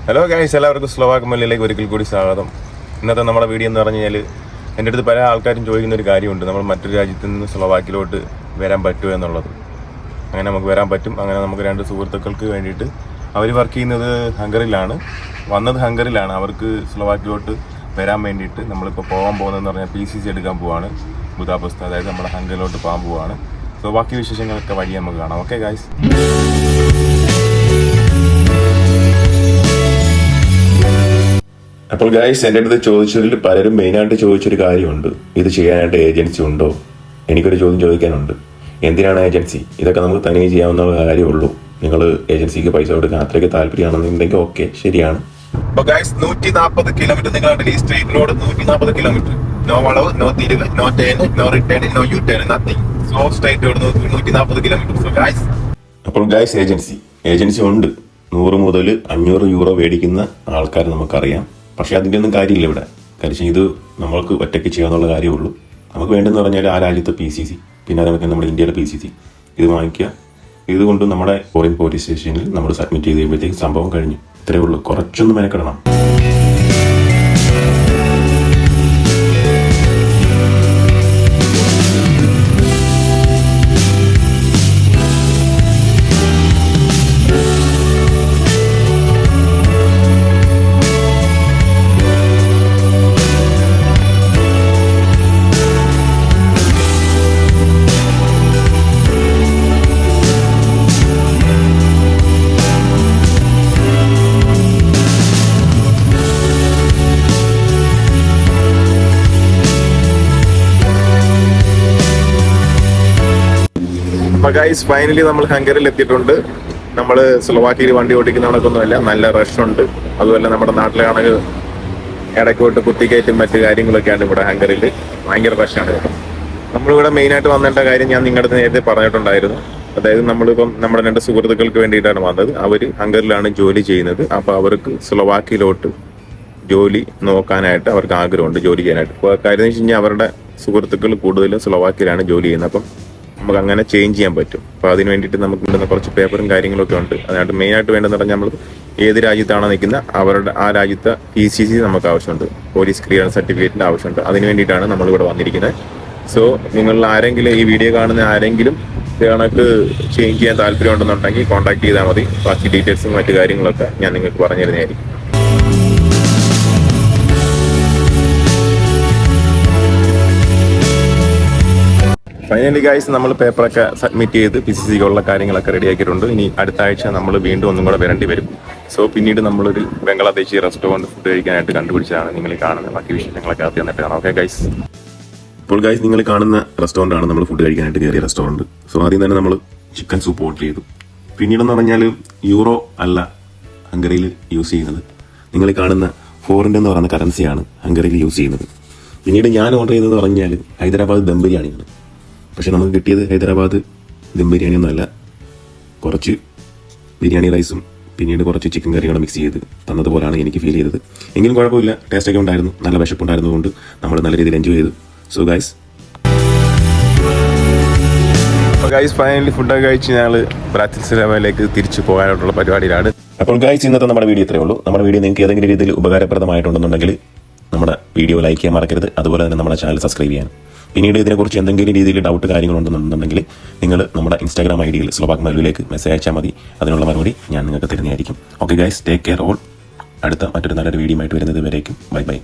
Hello guys, എല്ലാവർക്കും Slovak മല്ലിയിലേക്ക് ഒരിക്കൽ കൂടി സ്വാഗതം. ഇന്നത്തെ നമ്മുടെ വീഡിയോ എന്ന് പറഞ്ഞു കഴിഞ്ഞാൽ എൻ്റെ അടുത്ത് പല ആൾക്കാരും ചോദിക്കുന്ന ഒരു കാര്യമുണ്ട്, നമ്മൾ മറ്റൊരു രാജ്യത്ത് നിന്ന് സ്ലോവാക്കിലോട്ട് വരാൻ പറ്റുമോ എന്നുള്ളത്. അങ്ങനെ നമുക്ക് വരാൻ പറ്റും. അങ്ങനെ നമുക്ക് രണ്ട് സുഹൃത്തുക്കൾക്ക് വേണ്ടിയിട്ട് അവർ വർക്ക് ചെയ്യുന്നത് ഹംഗറിയിലാണ്, വന്നത് ഹംഗറിയിലാണ്. അവർക്ക് സ്ലോവാക്കിലോട്ട് വരാൻ വേണ്ടിയിട്ട് നമ്മളിപ്പോൾ പോകാൻ പോകുന്നതെന്ന് പറഞ്ഞാൽ PCC എടുക്കാൻ പോവാണ്, ബുദാപെസ്ത്, അതായത് നമ്മുടെ ഹംഗറിയിലോട്ട് പോകാൻ പോവാണ്. സോ ബാക്കി വിശേഷങ്ങളൊക്കെ വഴി നമുക്ക് കാണാം. Okay guys. അപ്പോൾ ഗൈസ്, എൻ്റെ അടുത്ത് ചോദിച്ചതിൽ പലരും മെയിനായിട്ട് ചോദിച്ചൊരു കാര്യമുണ്ട്, ഇത് ചെയ്യാനായിട്ട് ഏജൻസി ഉണ്ടോ? എനിക്കൊരു ചോദ്യം ചോദിക്കാനുണ്ട്, എന്തിനാണ് ഏജൻസി? ഇതൊക്കെ നമുക്ക് തനിയെ ചെയ്യാവുന്ന കാര്യമുള്ളൂ. നിങ്ങൾ ഏജൻസിക്ക് പൈസ കൊടുക്കാൻ അത്രയ്ക്ക് താല്പര്യമാണെന്നുണ്ടെങ്കിൽ ഓക്കെ, ശരിയാണ്. അപ്പോൾ ഗൈസ്, 140 കിലോമീറ്റർ നിങ്ങളുടെ ഈ സ്ട്രീറ്റ് റോഡ് 140 കിലോമീറ്റർ, നോ വളവ്, നോ തിരിവ്, no turn, no return, no U turn, nothing. Slow straight road 140 kilometre. So guys, അപ്പോൾ ഗൈസ് ഏജൻസി ഉണ്ട്. 100 മുതൽ 500 യൂറോ മേടിക്കുന്ന ആൾക്കാർ നമുക്കറിയാം. പക്ഷെ അതിൻ്റെ ഒന്നും കാര്യമില്ല ഇവിടെ. കാര്യം ഇത് നമ്മൾക്ക് ഒറ്റയ്ക്ക് ചെയ്യാന്നുള്ള കാര്യമുള്ളൂ. നമുക്ക് വേണ്ടെന്ന് പറഞ്ഞാൽ ആ രാജ്യത്തെ PCC, പിന്നെ അതേപോലെ നമ്മുടെ ഇന്ത്യയിലെ PCC ഇത് വാങ്ങിക്കുക. ഇതുകൊണ്ട് നമ്മുടെ ഫോറിൻ പോലീസ് സ്റ്റേഷനിൽ നമ്മൾ സബ്മിറ്റ് ചെയ്ത് കഴിയുമ്പോഴത്തേക്ക് സംഭവം കഴിഞ്ഞു. ഇത്രയേ ഉള്ളൂ, കുറച്ചൊന്ന് മെനക്കെടണം. ഗൈസ്, ഫൈനലി നമ്മൾ ഹംഗറിയിൽ എത്തിയിട്ടുണ്ട്. നമ്മൾ സ്ലോവാക്കിയിൽ വണ്ടി ഓടിക്കുന്ന കണക്കൊന്നുമല്ല, നല്ല റഷ് ഉണ്ട്. അതുപോലെ നമ്മുടെ നാട്ടിലാണെങ്കിൽ ഇടയ്ക്കോട്ട് കുത്തിക്കയറ്റും മറ്റു കാര്യങ്ങളൊക്കെയാണ് ഇവിടെ ഹംഗറിയിൽ. ഭയങ്കര റഷാണ്. നമ്മളിവിടെ മെയിനായിട്ട് വന്നേണ്ട കാര്യം ഞാൻ നിങ്ങളുടെ നേരത്തെ പറഞ്ഞിട്ടുണ്ടായിരുന്നു. അതായത് നമ്മളിപ്പം നമ്മുടെ 2 സുഹൃത്തുക്കൾക്ക് വേണ്ടിയിട്ടാണ് വന്നത്. അവർ ഹംഗറിയിലാണ് ജോലി ചെയ്യുന്നത്. അപ്പോൾ അവർക്ക് സ്ലോവാക്കിയിലോട്ട് ജോലി നോക്കാനായിട്ട് അവർക്ക് ആഗ്രഹമുണ്ട്, ജോലി ചെയ്യാനായിട്ട്. ഇപ്പോൾ കാര്യം എന്ന് വെച്ച് കഴിഞ്ഞാൽ അവരുടെ സുഹൃത്തുക്കൾ കൂടുതലും സ്ലോവാക്കിയിലാണ് ജോലി ചെയ്യുന്നത്. അപ്പം നമുക്ക് അങ്ങനെ ചേഞ്ച് ചെയ്യാൻ പറ്റും. അപ്പോൾ അതിന് വേണ്ടിയിട്ട് നമുക്ക് ഇടുന്ന കുറച്ച് പേപ്പറും കാര്യങ്ങളൊക്കെ ഉണ്ട്. അതിനായിട്ട് മെയിനായിട്ട് വേണ്ടതെന്ന് പറഞ്ഞാൽ നമ്മൾ ഏത് രാജ്യത്താണോ നിൽക്കുന്നത് അവരുടെ ആ രാജ്യത്തെ PCC നമുക്ക് ആവശ്യമുണ്ട്, പോലീസ് ക്ലിയറൻസ് സർട്ടിഫിക്കറ്റിൻ്റെ ആവശ്യമുണ്ട്. അതിന് വേണ്ടിയിട്ടാണ് നമ്മളിവിടെ വന്നിരിക്കുന്നത്. സോ നിങ്ങൾ ആരെങ്കിലും ഈ വീഡിയോ കാണുന്ന ആരെങ്കിലും കണക്ക് ചേഞ്ച് ചെയ്യാൻ താല്പര്യം ഉണ്ടെന്നുണ്ടെങ്കിൽ കോൺടാക്ട് ചെയ്താൽ മതി. ബാക്കി ഡീറ്റെയിൽസും മറ്റു കാര്യങ്ങളൊക്കെ ഞാൻ നിങ്ങൾക്ക് പറഞ്ഞു തരുന്നതായിരിക്കും. ഫൈനലി ഗൈസ്, നമ്മൾ പേപ്പറൊക്കെ സബ്മിറ്റ് ചെയ്ത് PCCക്കുള്ള കാര്യങ്ങളൊക്കെ റെഡിയാക്കിയിട്ടുണ്ട്. ഇനി അടുത്ത ആഴ്ച നമ്മൾ വീണ്ടും ഒന്നും കൂടെ വരേണ്ടി വരും. സോ പിന്നീട് നമ്മളൊരു ബംഗ്ലാദേശി റെസ്റ്റോറൻറ്റ് ഫുഡ് കഴിക്കാനായിട്ട് കണ്ടുപിടിച്ചതാണ് നിങ്ങൾ കാണുന്നത്. ബാക്കി വിശേഷങ്ങളൊക്കെ അത് തന്നിട്ട് കാണാം. Okay guys. ഇപ്പോൾ ഗൈസ്, നിങ്ങൾ കാണുന്ന റെസ്റ്റോറൻ്റ് ആണ് നമ്മൾ ഫുഡ് കഴിക്കാനായിട്ട് കയറിയ റെസ്റ്റോറൻറ്റ്. സോ ആദ്യം തന്നെ നമ്മൾ ചിക്കൻ സൂപ്പ് ഓർഡർ ചെയ്തു. പിന്നീടെന്ന് പറഞ്ഞാൽ യൂറോ അല്ല ഹംഗറിയിൽ യൂസ് ചെയ്യുന്നത്. നിങ്ങൾ കാണുന്ന ഫോറിൻ്റെ എന്ന് പറയുന്ന കറൻസിയാണ് ഹംഗറിയിൽ യൂസ് ചെയ്യുന്നത്. പിന്നീട് ഞാൻ ഓർഡർ ചെയ്തതെന്ന് പറഞ്ഞാൽ ഹൈദരാബാദ് ദം ബിരിയാണിയാണ്. പക്ഷെ നമുക്ക് കിട്ടിയത് ഹൈദരാബാദ് ദം ബിരിയാണി ഒന്നുമല്ല, കുറച്ച് ബിരിയാണി റൈസും പിന്നീട് കുറച്ച് ചിക്കൻ കറികളും മിക്സ് ചെയ്ത് തന്നതുപോലാണ് എനിക്ക് ഫീൽ ചെയ്തത്. എങ്കിലും കുഴപ്പമില്ല, ടേസ്റ്റൊക്കെ ഉണ്ടായിരുന്നു. നല്ല വിശപ്പുണ്ടായിരുന്നതുകൊണ്ട് നമ്മൾ നല്ല രീതിയിൽ എൻജോയ് ചെയ്തു. സോ ഗൈസ്, ഫൈനലി ഫുഡൊക്കെ കഴിച്ച് ഞങ്ങൾ ബ്രാറ്റിസ്ലാവയിലേക്ക് തിരിച്ചു പോകാനായിട്ടുള്ള പരിപാടിയിലാണ്. അപ്പോൾ ഗൈസ്, ഇന്നത്തെ നമ്മുടെ വീഡിയോ ഇത്രയേ ഉള്ളൂ. നമ്മുടെ വീഡിയോ നിങ്ങൾക്ക് ഏതെങ്കിലും രീതിയിൽ ഉപകാരപ്രദമായിട്ടുണ്ടെന്നുണ്ടെങ്കിൽ നമ്മുടെ വീഡിയോ ലൈക്ക് ചെയ്യാൻ മറക്കരുത്. അതുപോലെ തന്നെ നമ്മുടെ ചാനൽ സബ്സ്ക്രൈബ് ചെയ്യാൻ. പിന്നീട് ഇതിനെക്കുറിച്ച് എന്തെങ്കിലും രീതിയിൽ ഡൗട്ട് കാര്യങ്ങളുണ്ടെന്നുണ്ടെങ്കിൽ നിങ്ങൾ നമ്മുടെ Instagram ID സ്ലോവാക്ക് മല്ലുവിലേക്ക് മെസ്സേജ് അയച്ചാൽ മതി. അതിനുള്ള മറുപടി ഞാൻ നിങ്ങൾക്ക് തരുന്നതായിരിക്കും. Okay guys, take care all. അടുത്ത മറ്റൊരു നല്ലൊരു വീഡിയോ ആയിട്ട് വരുന്നത് വരേക്കും ബൈ ബൈ.